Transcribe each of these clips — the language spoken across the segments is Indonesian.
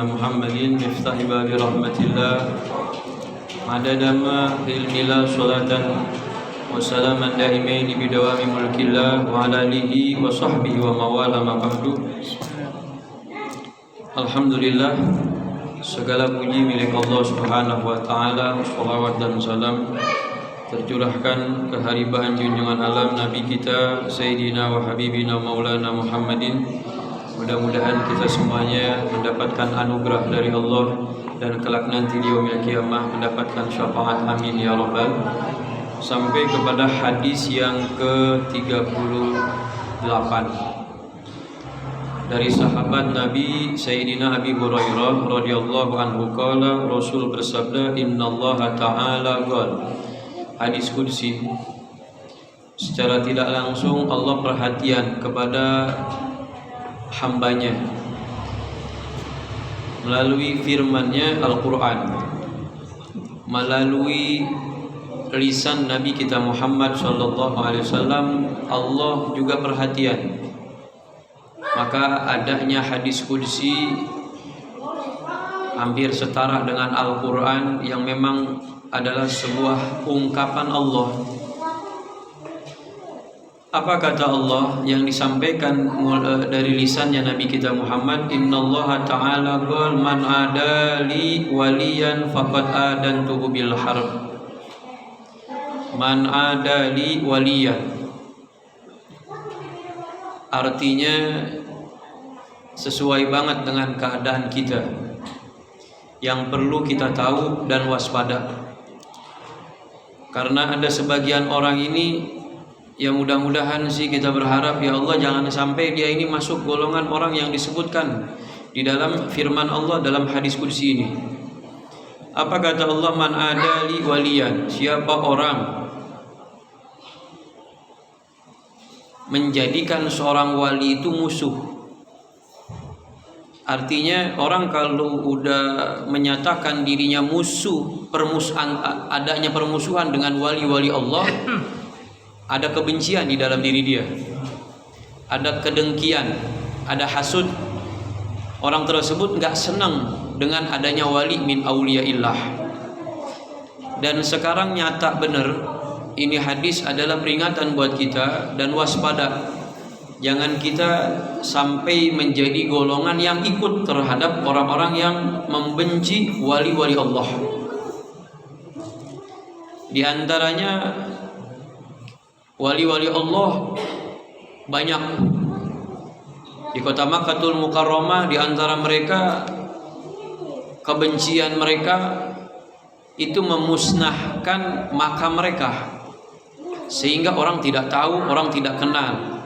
نبينا محمد مفتاح باب رحمة الله عدد ما في علم الله صلاة وسلاما دائمين بدوام ملك الله وعلى آله وصحبه وموالاه ما بعد. Alhamdulillah, segala puji milik Allah Subhanahu wa taala, shalawat dan salam tercurahkan ke haribahan junjungan alam Nabi kita Sayyidina wa Habibina Maulana Muhammadin. Mudah-mudahan kita semuanya mendapatkan anugerah dari Allah dan kelak nanti di yaumil qiyamah mendapatkan syafaat, amin ya rabbal. Sampai kepada hadis yang ke-38 dari sahabat Nabi Sayyidina Abi Hurairah radhiyallahu anhu qala, Rasul bersabda, innallaha ta'ala qala. Hadis qudsi, secara tidak langsung Allah perhatian kepada hambanya melalui firman-Nya Al-Qur'an, melalui lisan Nabi kita Muhammad sallallahu alaihi wasallam. Allah juga perhatian. Maka adanya hadis qudsi hampir setara dengan Al-Quran yang memang adalah sebuah ungkapan Allah. Apa kata Allah yang disampaikan dari lisannya Nabi kita Muhammad? Innallaha ta'ala qala man adali waliyan faqad adantuhu bil harb. Man adali waliyan, artinya sesuai banget dengan keadaan kita yang perlu kita tahu dan waspada. Karena ada sebagian orang ini yang mudah-mudahan sih kita berharap, ya Allah jangan sampai dia ini masuk golongan orang yang disebutkan di dalam firman Allah dalam hadis qudsi ini. Apa kata Allah? Man adali waliyan, siapa orang menjadikan seorang wali itu musuh. Artinya orang kalau udah menyatakan dirinya musuh, adanya permusuhan dengan wali-wali Allah, ada kebencian di dalam diri dia, ada kedengkian, ada hasud. Orang tersebut nggak senang dengan adanya wali min auliyaillah. Dan sekarang nyata benar, ini hadis adalah peringatan buat kita dan waspada. Jangan kita sampai menjadi golongan yang ikut terhadap orang-orang yang membenci wali-wali Allah. Di antaranya wali-wali Allah banyak di kota Makkahul Mukarramah. Di antara mereka, kebencian mereka itu memusnahkan makam mereka, sehingga orang tidak tahu, orang tidak kenal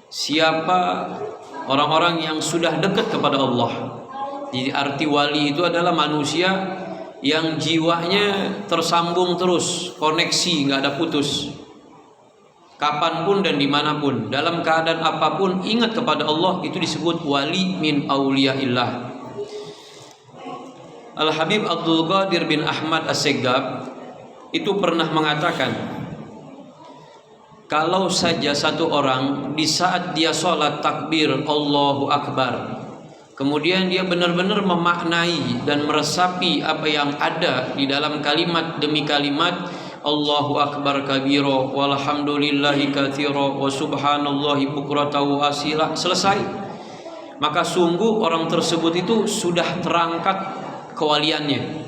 siapa orang-orang yang sudah dekat kepada Allah. Jadi arti wali itu adalah manusia yang jiwanya tersambung terus, koneksi, nggak ada putus. Kapanpun dan dimanapun, dalam keadaan apapun, ingat kepada Allah, itu disebut wali min auliyaillah. Al-Habib Abdul Qadir bin Ahmad As-Segaf itu pernah mengatakan, kalau saja satu orang di saat dia sholat takbir Allahu Akbar, kemudian dia benar-benar memaknai dan meresapi apa yang ada di dalam kalimat demi kalimat Allahu Akbar kabira walhamdulillahi katsira wa subhanallahi bukratan wa asila, selesai, maka sungguh orang tersebut itu sudah terangkat kewaliannya.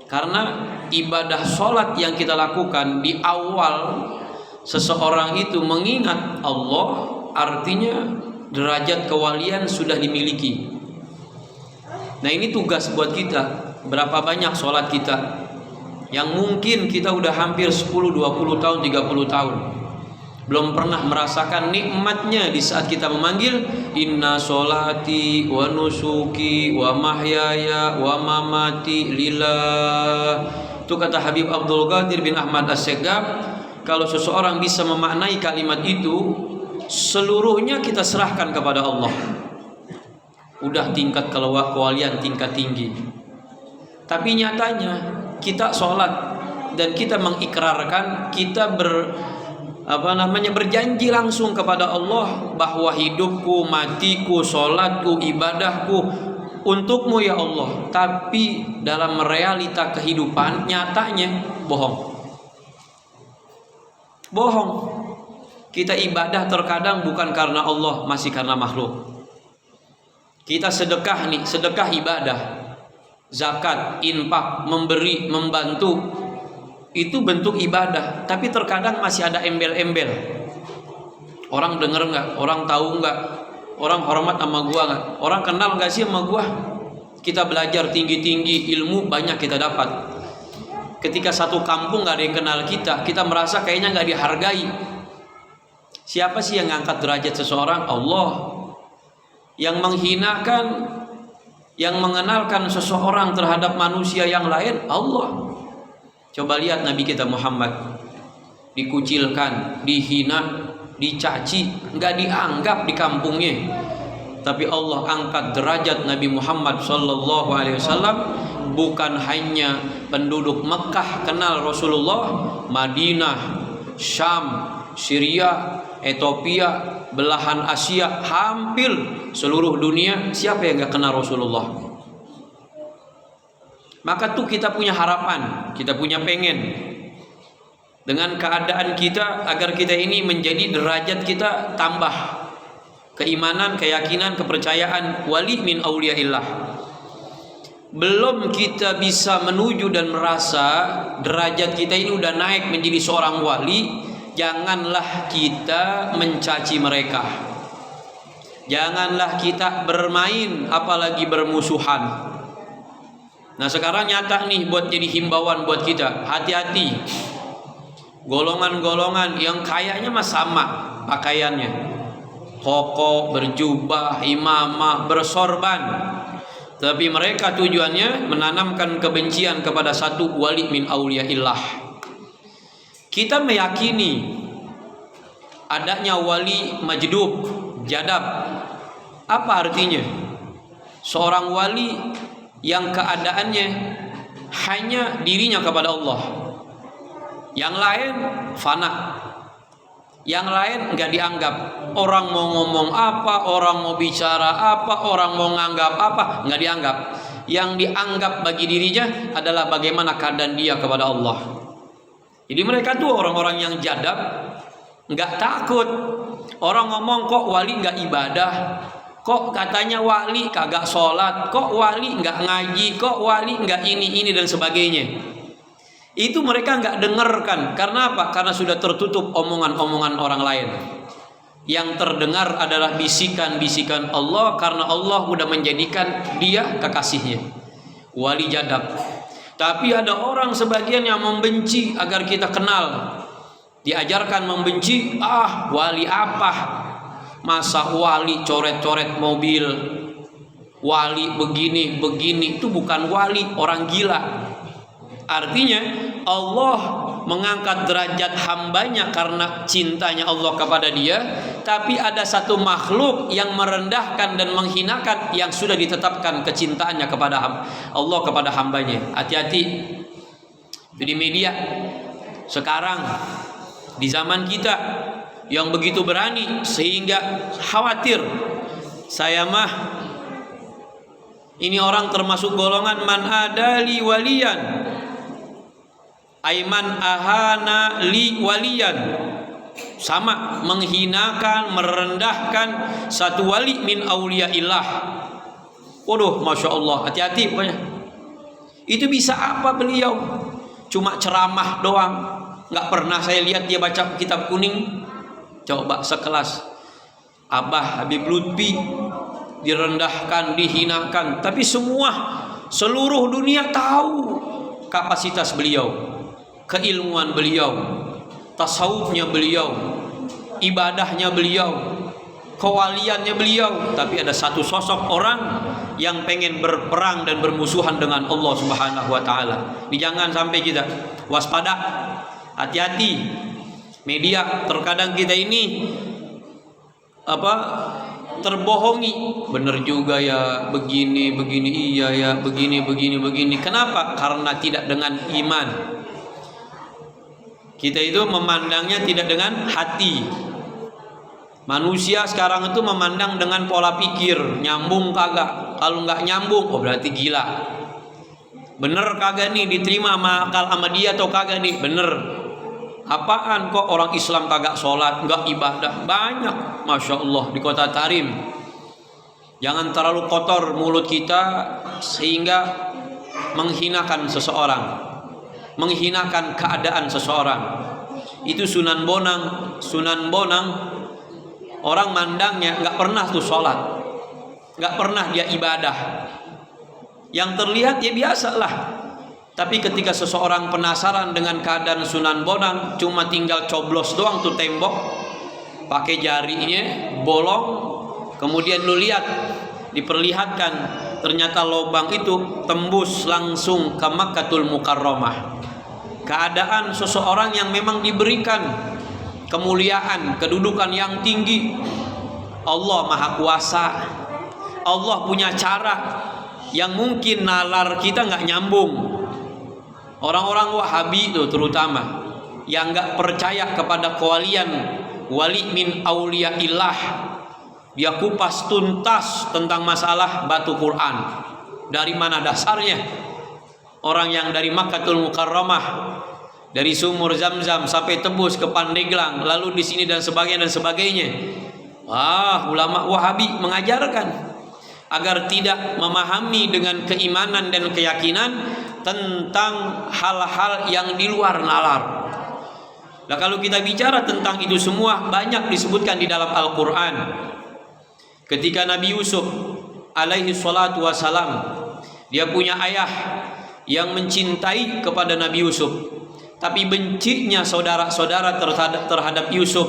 Karena ibadah sholat yang kita lakukan di awal seseorang itu mengingat Allah, artinya derajat kewalian sudah dimiliki. Nah, ini tugas buat kita. Berapa banyak sholat kita yang mungkin kita udah hampir 10, 20 tahun, 30 tahun belum pernah merasakan nikmatnya di saat kita memanggil inna sholati wa nusuki wa mahyaya wa mamati lillah. Itu kata Habib Abdul Qadir bin Ahmad As-Segaf, kalau seseorang bisa memaknai kalimat itu, seluruhnya kita serahkan kepada Allah. Udah tingkat kewalian tingkat tinggi. Tapi nyatanya kita sholat dan kita mengikrarkan, kita berjanji langsung kepada Allah bahwa hidupku, matiku, sholatku, ibadahku untukmu ya Allah. Tapi dalam realita kehidupan nyatanya bohong. Kita ibadah terkadang bukan karena Allah, masih karena makhluk. Kita sedekah nih, sedekah ibadah, zakat, infak, memberi, membantu, itu bentuk ibadah. Tapi terkadang masih ada embel-embel. Orang denger nggak? Orang tahu nggak? Orang hormat sama gua nggak? Orang kenal nggak sih sama gua? Kita belajar tinggi-tinggi, ilmu banyak kita dapat. Ketika satu kampung nggak ada yang kenal kita, kita merasa kayaknya nggak dihargai. Siapa sih yang ngangkat derajat seseorang? Allah. Yang menghinakan, yang mengenalkan seseorang terhadap manusia yang lain, Allah. Coba lihat Nabi kita Muhammad, dikucilkan, dihina, dicaci, nggak dianggap di kampungnya. Tapi Allah angkat derajat Nabi Muhammad sallallahu alaihi wasallam. Bukan hanya penduduk Mekah kenal Rasulullah, Madinah, Syam, Syria, Ethiopia, belahan Asia, hampir seluruh dunia, siapa yang nggak kenal Rasulullah? Maka tuh kita punya harapan, kita punya pengen dengan keadaan kita agar kita ini menjadi derajat kita tambah keimanan, keyakinan, kepercayaan wali min auliyaillah. Belum kita bisa menuju dan merasa derajat kita ini udah naik menjadi seorang wali, janganlah kita mencaci mereka. Janganlah kita bermain apalagi bermusuhan. Nah sekarang nyata nih buat jadi himbauan buat kita, hati-hati. Golongan-golongan yang kayaknya mah sama pakaiannya, koko, berjubah, imamah, bersorban, tapi mereka tujuannya menanamkan kebencian kepada satu wali min auliyaillah. Kita meyakini adanya wali majdub, jadab. Apa artinya? Seorang wali yang keadaannya hanya dirinya kepada Allah, yang lain fana, yang lain nggak dianggap. Orang mau ngomong apa, orang mau bicara apa, orang mau nganggap apa, nggak dianggap. Yang dianggap bagi dirinya adalah bagaimana keadaan dia kepada Allah. Jadi mereka tuh orang-orang yang jadab, nggak takut. Orang ngomong kok wali nggak ibadah, kok katanya wali kagak sholat, kok wali nggak ngaji, kok wali nggak ini dan sebagainya. Itu mereka nggak dengarkan. Karena apa? Karena sudah tertutup omongan-omongan orang lain. Yang terdengar adalah bisikan-bisikan Allah, karena Allah sudah menjadikan dia kekasihnya, wali jadab. Tapi ada orang sebagian yang membenci agar kita kenal. Diajarkan membenci, wali apa? Masa wali coret-coret mobil, wali begini, itu bukan wali, orang gila. Artinya Allah mengangkat derajat hambanya karena cintanya Allah kepada dia. Tapi ada satu makhluk yang merendahkan dan menghinakan yang sudah ditetapkan kecintaannya kepada Allah kepada hambanya. Hati-hati di media sekarang, di zaman kita yang begitu berani sehingga khawatir saya mah ini orang termasuk golongan man adali waliyan aiman ahana li waliyan. Sama, menghinakan, merendahkan satu wali min auliyaillah. Waduh, masya Allah, hati-hati pokoknya. Itu bisa apa beliau? Cuma ceramah doang, nggak pernah saya lihat dia baca kitab kuning. Coba sekelas Abah Habib Lutfi direndahkan, dihinakan, tapi seluruh dunia tahu kapasitas beliau, keilmuan beliau, tasawufnya beliau, ibadahnya beliau, kewaliannya beliau. Tapi ada satu sosok orang yang pengen berperang dan bermusuhan dengan Allah Subhanahu wa taala. Jangan sampai kita waspada, hati-hati. Media terkadang kita ini terbohongi. Benar juga ya, begini, iya ya, begini. Kenapa? Karena tidak dengan iman. Kita itu memandangnya tidak dengan hati. Manusia sekarang itu memandang dengan pola pikir, nyambung kagak. Kalau nggak nyambung, oh berarti gila. Bener kagak nih diterima sama akal sama dia atau kagak nih? Bener. Apaan kok orang Islam kagak sholat, nggak ibadah? Banyak, Masya Allah di kota Tarim. Jangan terlalu kotor mulut kita sehingga menghinakan seseorang, menghinakan keadaan seseorang. Itu Sunan Bonang. Sunan Bonang orang mandangnya nggak pernah tuh sholat, nggak pernah dia ibadah. Yang terlihat ya biasalah. Tapi ketika seseorang penasaran dengan keadaan Sunan Bonang, cuma tinggal coblos doang tuh tembok, pakai jarinya bolong, kemudian lu lihat, diperlihatkan ternyata lubang itu tembus langsung ke Makkatul Mukarramah. Keadaan seseorang yang memang diberikan kemuliaan, kedudukan yang tinggi. Allah Maha Kuasa. Allah punya cara yang mungkin nalar kita nggak nyambung. Orang-orang Wahabi itu terutama yang nggak percaya kepada kewalian, wali min auliyaillah, dia kupas tuntas tentang masalah batu Quran. Dari mana dasarnya? Orang yang dari Makkatul Mukarramah, dari sumur Zam-Zam sampai tembus ke Pandeglang, lalu di sini dan sebagainya. Wah, ulama Wahabi mengajarkan agar tidak memahami dengan keimanan dan keyakinan tentang hal-hal yang di luar nalar. Nah, kalau kita bicara tentang itu semua banyak disebutkan di dalam Al-Quran. Ketika Nabi Yusuf alaihi salatu wassalam, dia punya ayah yang mencintai kepada Nabi Yusuf, tapi bencinya saudara-saudara terhadap Yusuf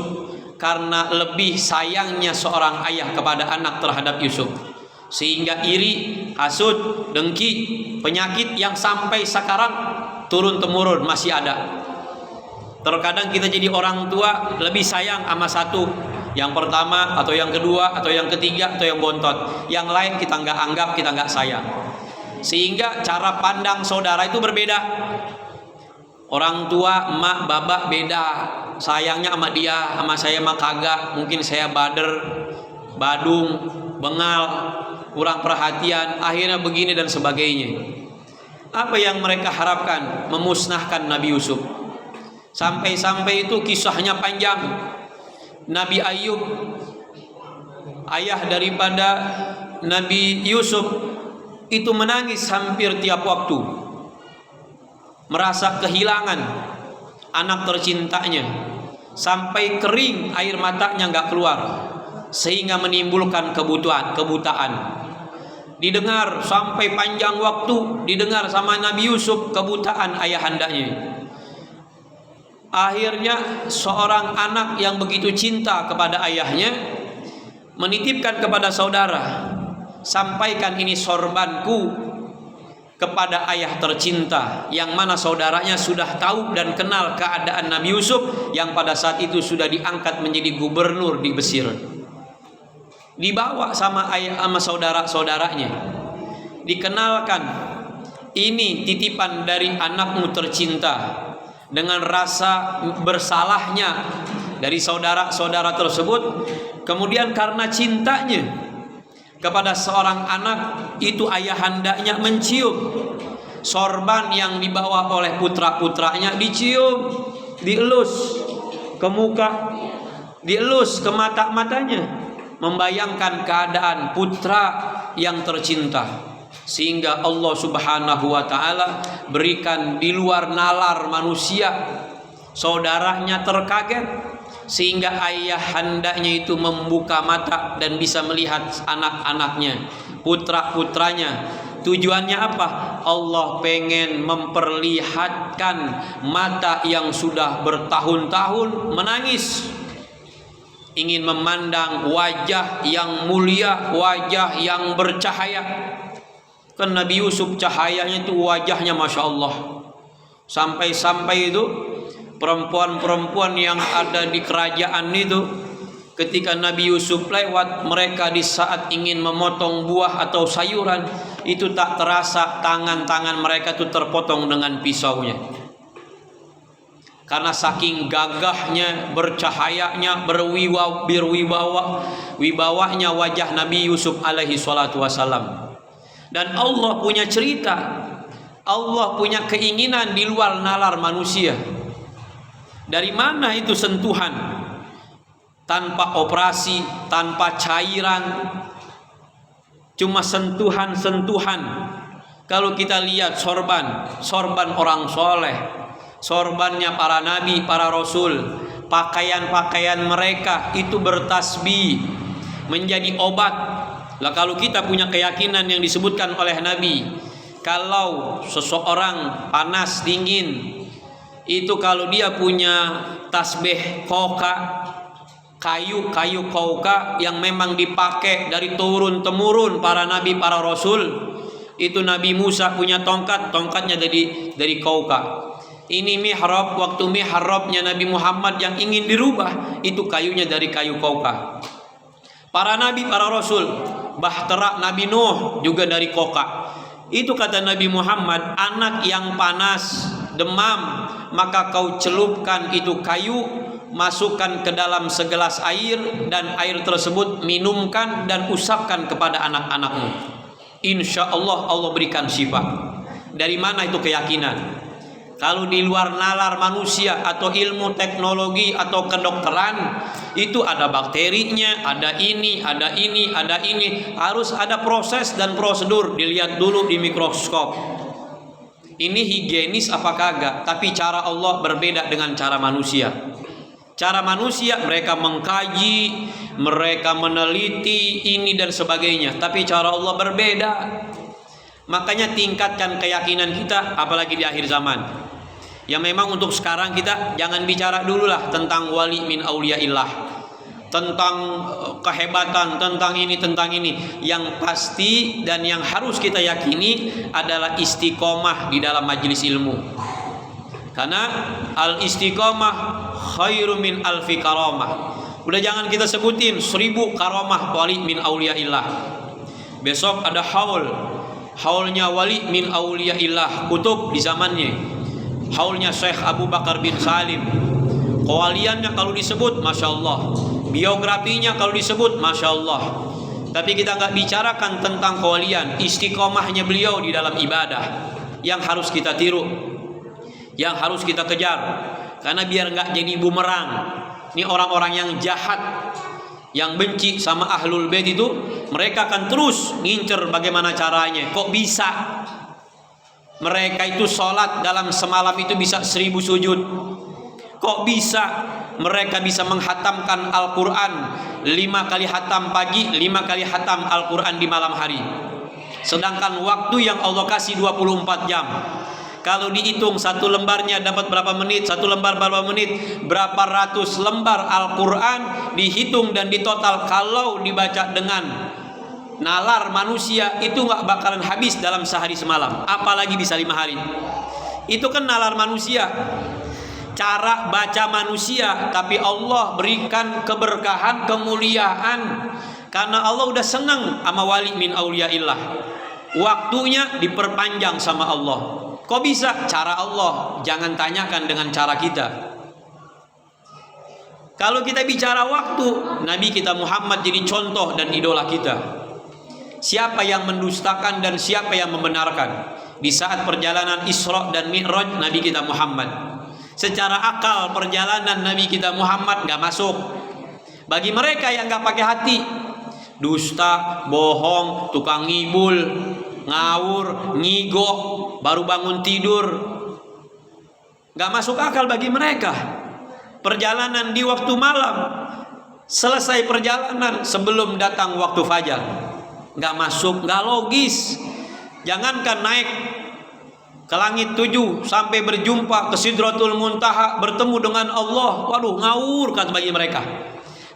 karena lebih sayangnya seorang ayah kepada anak terhadap Yusuf, sehingga iri, hasud, dengki, penyakit yang sampai sekarang turun temurun masih ada. Terkadang kita jadi orang tua lebih sayang sama satu, yang pertama atau yang kedua atau yang ketiga atau yang bontot, yang lain kita nggak anggap, kita nggak sayang, sehingga cara pandang saudara itu berbeda. Orang tua, emak, bapak beda, sayangnya sama dia, sama saya mah kagak. Mungkin saya bader, badung, bengal, kurang perhatian, akhirnya begini dan sebagainya. Apa yang mereka harapkan? Memusnahkan Nabi Yusuf. Sampai-sampai itu kisahnya panjang. Nabi Ayub, ayah daripada Nabi Yusuf, itu menangis hampir tiap waktu, merasa kehilangan anak tercintanya, sampai kering air matanya nggak keluar, sehingga menimbulkan kebutaan. Didengar sampai panjang waktu, didengar sama Nabi Yusuf kebutaan ayahandanya. Akhirnya seorang anak yang begitu cinta kepada ayahnya menitipkan kepada saudara, sampaikan ini sorbanku kepada ayah tercinta, yang mana saudaranya sudah tahu dan kenal keadaan Nabi Yusuf yang pada saat itu sudah diangkat menjadi gubernur di Mesir. Dibawa sama ayah sama saudara-saudaranya, dikenalkan, ini titipan dari anakmu tercinta. Dengan rasa bersalahnya dari saudara-saudara tersebut, kemudian karena cintanya kepada seorang anak itu, ayahandanya mencium sorban yang dibawa oleh putra-putranya, dicium, dielus ke muka, dielus ke mata-matanya, membayangkan keadaan putra yang tercinta. Sehingga Allah Subhanahu wa ta'ala berikan di luar nalar manusia, saudaranya terkaget, sehingga ayahandanya itu membuka mata dan bisa melihat anak-anaknya, putra-putranya. Tujuannya apa? Allah pengen memperlihatkan mata yang sudah bertahun-tahun menangis, ingin memandang wajah yang mulia, wajah yang bercahaya. Kan Nabi Yusuf cahayanya itu wajahnya Masya Allah. Sampai-sampai itu perempuan-perempuan yang ada di kerajaan itu, ketika Nabi Yusuf lewat, mereka di saat ingin memotong buah atau sayuran, itu tak terasa tangan-tangan mereka itu terpotong dengan pisaunya. karena saking gagahnya, bercahayanya, wibawanya wajah Nabi Yusuf alaihi salatu wasalam. Dan Allah punya cerita, Allah punya keinginan di luar nalar manusia. Dari mana itu sentuhan? Tanpa operasi, tanpa cairan, cuma sentuhan-sentuhan. Kalau kita lihat sorban orang soleh, sorbannya para nabi, para rasul, pakaian-pakaian mereka itu bertasbih, menjadi obat. Lah kalau kita punya keyakinan yang disebutkan oleh Nabi, kalau seseorang panas dingin, itu kalau dia punya tasbih koka, kayu koka yang memang dipakai dari turun temurun para nabi, para rasul. Itu Nabi Musa punya tongkatnya dari koka. Ini mihrab, waktu mihrabnya Nabi Muhammad yang ingin dirubah, itu kayunya dari kayu koka. Para nabi, para rasul, bahtera Nabi Nuh juga dari koka. Itu kata Nabi Muhammad, anak yang panas, demam, maka kau celupkan itu kayu, masukkan ke dalam segelas air, dan air tersebut minumkan dan usapkan kepada anak-anakmu. Insya Allah Allah berikan syifa. Dari mana itu keyakinan? Kalau di luar nalar manusia atau ilmu teknologi atau kedokteran, itu ada bakterinya, ada ini. Harus ada proses dan prosedur, dilihat dulu di mikroskop. Ini higienis apa kagak? Tapi cara Allah berbeda dengan cara manusia. Cara manusia mereka mengkaji, mereka meneliti ini dan sebagainya. Tapi cara Allah berbeda. Makanya tingkatkan keyakinan kita, apalagi di akhir zaman. Ya memang untuk sekarang kita jangan bicara dulu lah tentang wali min auliyaillah, tentang kehebatan, tentang ini. Yang pasti dan yang harus kita yakini adalah istiqomah di dalam majelis ilmu. Karena al istiqomah khairu min alfi karamah. Udah jangan kita sebutin 1000 karamah wali min auliyaillah. Besok ada haulnya wali min auliyaillah, kutub di zamannya. Haulnya Syekh Abu Bakar bin Salim. Kewaliannya kalau disebut Masya Allah, biografinya kalau disebut Masya Allah. Tapi kita nggak bicarakan tentang kewalian, istiqomahnya beliau di dalam ibadah yang harus kita tiru, yang harus kita kejar. Karena biar nggak jadi bumerang. Ini orang-orang yang jahat, yang benci sama ahlul bait itu, mereka akan terus ngincer bagaimana caranya. Kok bisa mereka itu sholat dalam semalam itu bisa 1000 sujud? Kok bisa mereka bisa menghatamkan Al-Quran 5 kali hatam pagi, 5 kali hatam Al-Quran di malam hari? Sedangkan waktu yang Allah kasih 24 jam. Kalau dihitung satu lembarnya dapat berapa menit, satu lembar berapa menit, berapa ratus lembar Al-Quran dihitung dan ditotal. Kalau dibaca dengan nalar manusia itu nggak bakalan habis dalam sehari semalam, apalagi bisa 5 hari. Itu kan nalar manusia, cara baca manusia. Tapi Allah berikan keberkahan, kemuliaan, karena Allah udah senang sama wali min auliyaillah. Waktunya diperpanjang sama Allah. Kok bisa? Cara Allah. Jangan tanyakan dengan cara kita. Kalau kita bicara waktu, Nabi kita Muhammad jadi contoh dan idola kita. Siapa yang mendustakan dan siapa yang membenarkan? Di saat perjalanan Isra dan Mi'raj, Nabi kita Muhammad. Secara akal perjalanan Nabi kita Muhammad gak masuk. Bagi mereka yang gak pakai hati, dusta, bohong, tukang ngibul, ngawur, ngigo, baru bangun tidur, gak masuk akal bagi mereka. Perjalanan di waktu malam, selesai perjalanan sebelum datang waktu fajar, gak masuk, gak logis. Jangankan naik ke langit 7 sampai berjumpa ke Sidratul Muntaha, bertemu dengan Allah, waduh ngawur kan bagi mereka.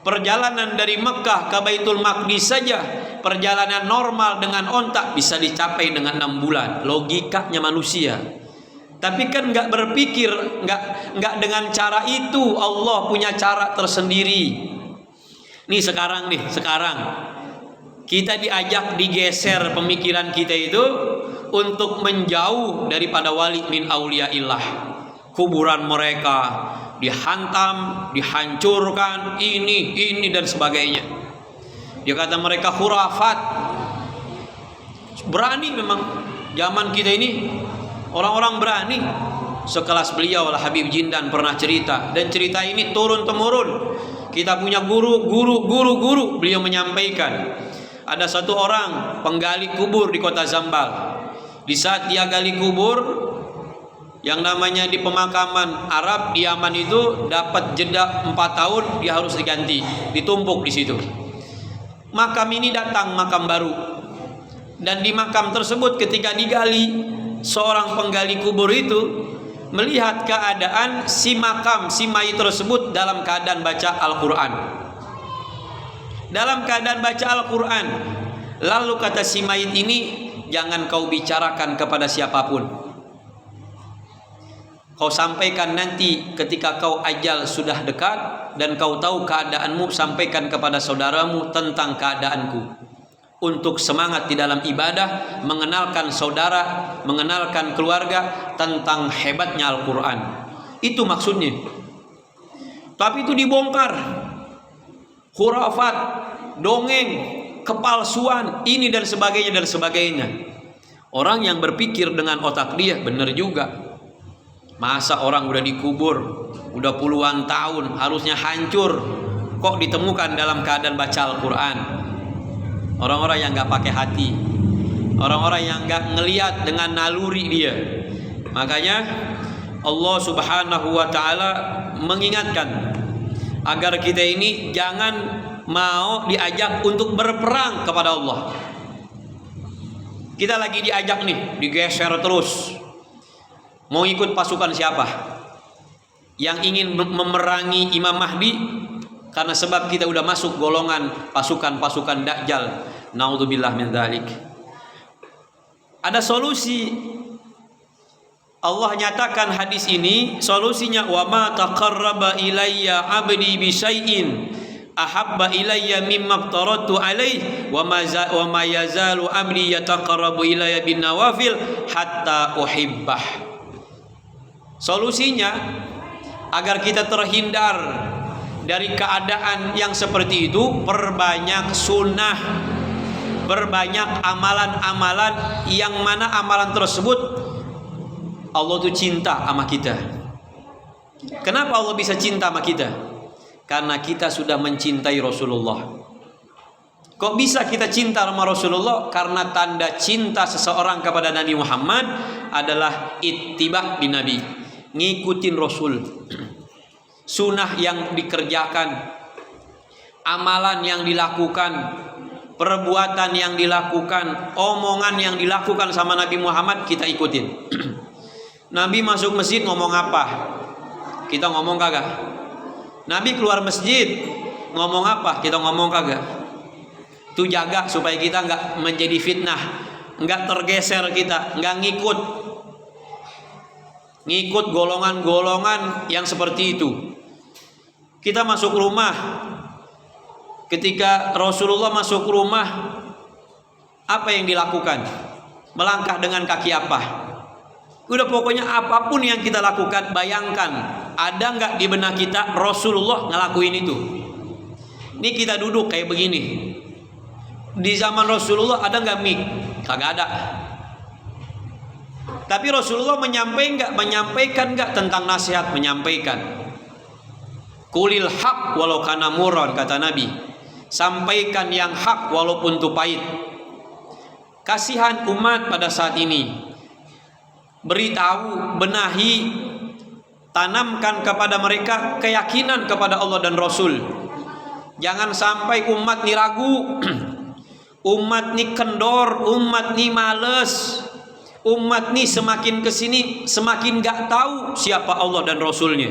Perjalanan dari Mekah ke Baitul Maqdis saja, perjalanan normal dengan onta bisa dicapai dengan 6 bulan. Logikanya manusia. Tapi kan nggak berpikir, nggak dengan cara itu. Allah punya cara tersendiri. Sekarang kita diajak, digeser pemikiran kita itu untuk menjauh daripada wali min auliyaillah. kuburan mereka dihantam, dihancurkan, ini dan sebagainya. Dia kata mereka khurafat. Berani memang zaman kita ini, orang-orang berani. Sekelas beliau Al Habib Jindan pernah cerita, dan cerita ini turun temurun. Kita punya guru, beliau menyampaikan, ada satu orang penggali kubur di kota Zambal. Di saat dia gali kubur, yang namanya di pemakaman Arab di Yaman itu dapat jeda 4 tahun, dia harus diganti, ditumpuk di situ. Makam ini datang, makam baru, dan di makam tersebut ketika digali, seorang penggali kubur itu melihat keadaan si makam, si mayit tersebut dalam keadaan baca Al-Quran. Dalam keadaan baca Al-Quran. Lalu kata si mayit ini, jangan kau bicarakan kepada siapapun. Kau sampaikan nanti ketika kau ajal sudah dekat dan kau tahu keadaanmu, sampaikan kepada saudaramu tentang keadaanku. Untuk semangat di dalam ibadah, mengenalkan saudara, mengenalkan keluarga tentang hebatnya Al-Quran. Itu maksudnya. Tapi itu dibongkar. Khurafat, dongeng, kepalsuan, ini dan sebagainya. Orang yang berpikir dengan otak dia, benar juga. Masa orang udah dikubur, udah puluhan tahun, harusnya hancur, kok ditemukan dalam keadaan baca Al-Quran? Orang-orang yang gak pakai hati, orang-orang yang gak ngelihat dengan naluri dia. Makanya Allah Subhanahu wa ta'ala mengingatkan agar kita ini jangan mau diajak untuk berperang kepada Allah. Kita lagi diajak nih, digeser terus. Mau ikut pasukan siapa? Yang ingin memerangi Imam Mahdi? Karena sebab kita udah masuk golongan pasukan-pasukan Dajjal. Naudzubillah min dzalik. Ada solusi. Allah nyatakan hadis ini, solusinya wa ma taqarraba ilayya 'abdi bi syai'in ahabba ilayya mimma aftaratu alaihi wa ma yazalu 'abdi yataqarrabu ilayya bin nawafil hatta uhibbah. Solusinya agar kita terhindar dari keadaan yang seperti itu, perbanyak sunnah, perbanyak amalan-amalan yang mana amalan tersebut Allah tuh cinta sama kita. Kenapa Allah bisa cinta sama kita? Karena kita sudah mencintai Rasulullah. Kok bisa kita cinta sama Rasulullah? Karena tanda cinta seseorang kepada Nabi Muhammad adalah ittiba' bin Nabi, ngikutin Rasul. Sunnah yang dikerjakan, amalan yang dilakukan, perbuatan yang dilakukan, omongan yang dilakukan sama Nabi Muhammad kita ikutin. Nabi masuk masjid ngomong apa? Kita ngomong kagak. Nabi keluar masjid ngomong apa? Kita ngomong kagak. Itu jaga supaya kita nggak menjadi fitnah, nggak tergeser kita, nggak ngikut golongan-golongan yang seperti itu. Kita masuk rumah, ketika Rasulullah masuk rumah, apa yang dilakukan? Melangkah dengan kaki apa? Udah pokoknya apapun yang kita lakukan, bayangkan ada nggak di benak kita Rasulullah ngelakuin itu? Ini kita duduk kayak begini. Di zaman Rasulullah ada nggak mic? Kagak ada. Tapi Rasulullah menyampaikan nggak tentang nasihat? Menyampaikan. Kulil haq walau kana murran, kata Nabi. Sampaikan yang hak walaupun itu pahit. Kasihan umat pada saat ini. Beritahu, benahi, tanamkan kepada mereka keyakinan kepada Allah dan Rasul. Jangan sampai umat ini ragu, umat ini kendor, umat ini males. Umat ini semakin kesini semakin gak tahu siapa Allah dan Rasulnya.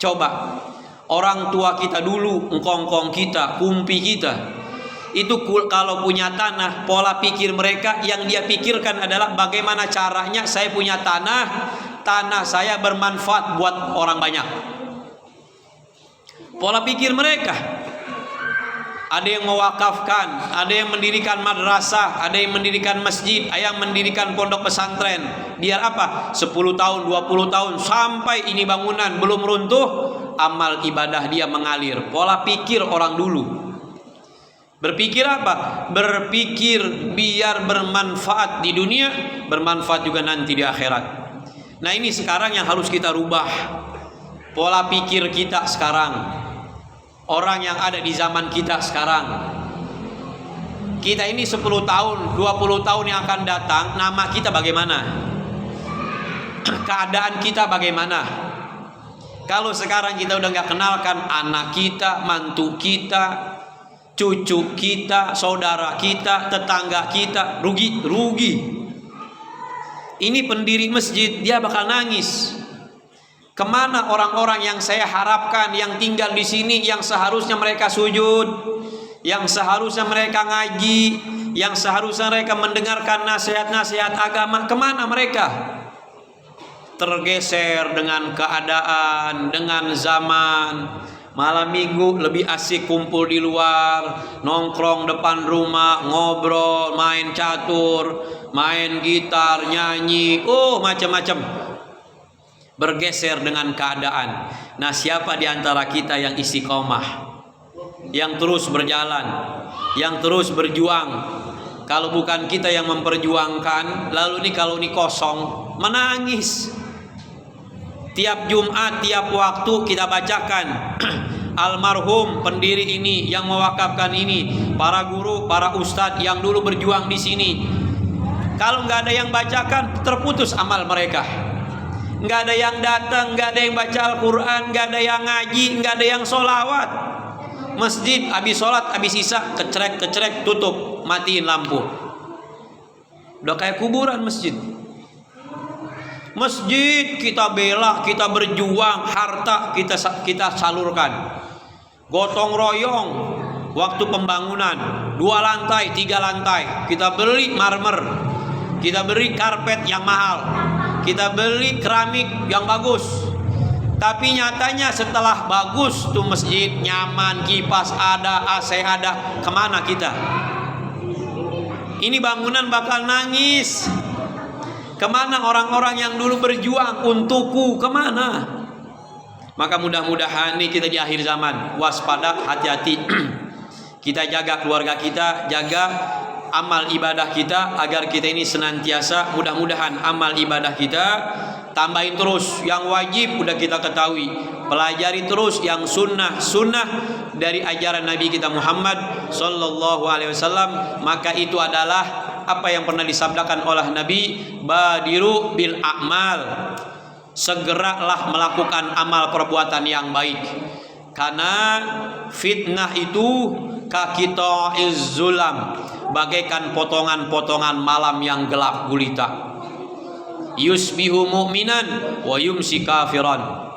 Coba orang tua kita dulu, engkong-engkong kita, kumpi kita, itu kalau punya tanah, pola pikir mereka yang dia pikirkan adalah bagaimana caranya saya punya tanah saya bermanfaat buat orang banyak. Pola pikir mereka. ada yang mewakafkan, ada yang mendirikan madrasah, ada yang mendirikan masjid, ada yang mendirikan pondok pesantren. Biar apa? 10 tahun, 20 tahun sampai ini bangunan belum runtuh, amal ibadah dia mengalir. Pola pikir orang dulu. Berpikir apa? Berpikir biar bermanfaat di dunia, bermanfaat juga nanti di akhirat. Nah, ini sekarang yang harus kita rubah. Pola pikir kita sekarang. Orang yang ada di zaman kita sekarang. Kita ini 10 tahun, 20 tahun yang akan datang, nama kita bagaimana? Keadaan kita bagaimana? Kalau sekarang kita udah gak kenalkan anak kita, mantu kita, cucu kita, saudara kita, tetangga kita, rugi. Ini pendiri masjid, dia bakal nangis. Kemana orang-orang yang saya harapkan yang tinggal di sini, yang seharusnya mereka sujud, yang seharusnya mereka ngaji, yang seharusnya mereka mendengarkan nasihat-nasihat agama, kemana mereka? Tergeser dengan keadaan, dengan zaman. Malam minggu lebih asik kumpul di luar, nongkrong depan rumah, ngobrol, main catur, main gitar, nyanyi, macam-macam. Bergeser dengan keadaan. Nah, siapa di antara kita yang istiqomah, yang terus berjalan, yang terus berjuang? Kalau bukan kita yang memperjuangkan, lalu kalau ini kosong, menangis. Tiap Jumat, tiap waktu kita bacakan almarhum pendiri ini, yang mewakafkan ini, para guru, para ustadz yang dulu berjuang di sini. Kalau nggak ada yang bacakan, terputus amal mereka. Nggak ada yang datang, nggak ada yang baca Al-Quran, nggak ada yang ngaji, nggak ada yang sholawat. Masjid habis sholat, habis isya, kecerek, tutup, matiin lampu. Udah kayak kuburan masjid. Masjid kita bela, kita berjuang, harta kita salurkan. Gotong royong waktu pembangunan, 2 lantai, 3 lantai, kita beli marmer, kita beli karpet yang mahal, kita beli keramik yang bagus. Tapi nyatanya setelah bagus tuh masjid, nyaman, kipas ada, AC ada, kemana kita? Ini bangunan bakal nangis. Kemana orang-orang yang dulu berjuang untukku, kemana? Maka mudah-mudahan nih kita di akhir zaman, waspada, hati-hati. Kita jaga keluarga kita, jaga amal ibadah kita, agar kita ini senantiasa, mudah-mudahan amal ibadah kita tambahin terus. Yang wajib udah kita ketahui, pelajari terus yang sunnah dari ajaran Nabi kita Muhammad sallallahu alaihi wasallam. Maka itu adalah apa yang pernah disabdakan oleh Nabi, badiru bil a'mal, segeralah melakukan amal perbuatan yang baik, karena fitnah itu kakitaiz zulam, bagaikan potongan-potongan malam yang gelap gulita. Yusbihu mu'minan wa yumsi kafiran,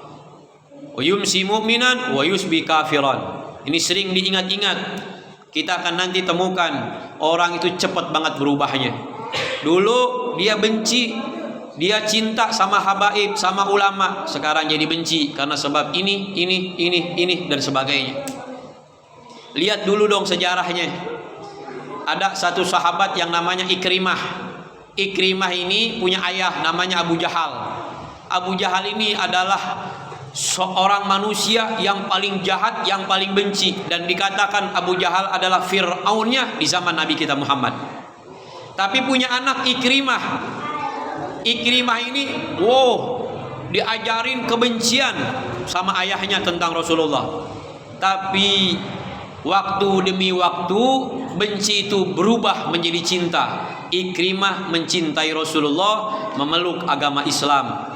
wa yumsi mu'minan wa yusbi kafiran. Ini sering diingat-ingat. Kita akan nanti temukan orang itu cepat banget berubahnya. Dulu dia benci, dia cinta sama habaib, sama ulama, sekarang jadi benci karena sebab ini dan sebagainya. Lihat dulu dong sejarahnya. Ada satu sahabat yang namanya Ikrimah. Ikrimah ini punya ayah namanya Abu Jahal. Abu Jahal ini adalah seorang manusia yang paling jahat, yang paling benci, dan dikatakan Abu Jahal adalah Fir'aunnya di zaman Nabi kita Muhammad. Tapi punya anak Ikrimah. Ikrimah ini diajarin kebencian sama ayahnya tentang Rasulullah. Tapi waktu demi waktu benci itu berubah menjadi cinta. Ikrimah mencintai Rasulullah, memeluk agama Islam.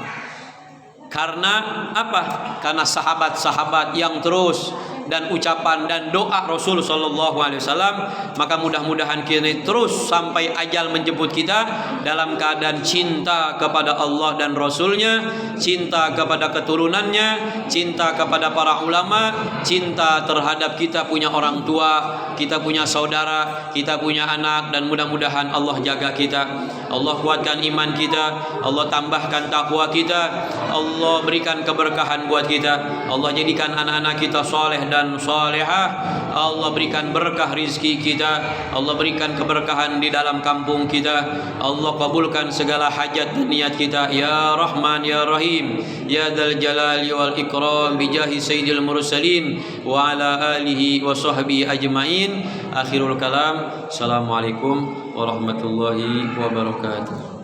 Karena apa? Karena sahabat-sahabat yang terus, dan ucapan dan doa Rasul sallallahu alaihi wasallam. Maka mudah-mudahan kita terus sampai ajal menjemput kita dalam keadaan cinta kepada Allah dan Rasulnya, cinta kepada keturunannya, cinta kepada para ulama, cinta terhadap kita punya orang tua, kita punya saudara, kita punya anak, dan mudah-mudahan Allah jaga kita, Allah kuatkan iman kita, Allah tambahkan takwa kita, Allah berikan keberkahan buat kita. Allah jadikan anak-anak kita soleh dan solehah. Allah berikan berkah rizki kita. Allah berikan keberkahan di dalam kampung kita. Allah kabulkan segala hajat dan niat kita. Ya Rahman Ya Rahim, Ya Dzal Jalali wal Ikram, bijahi Sayyidil Mursalin wa ala alihi wa sahbihi ajmain. Akhirul kalam. Assalamualaikum warahmatullahi wabarakatuh.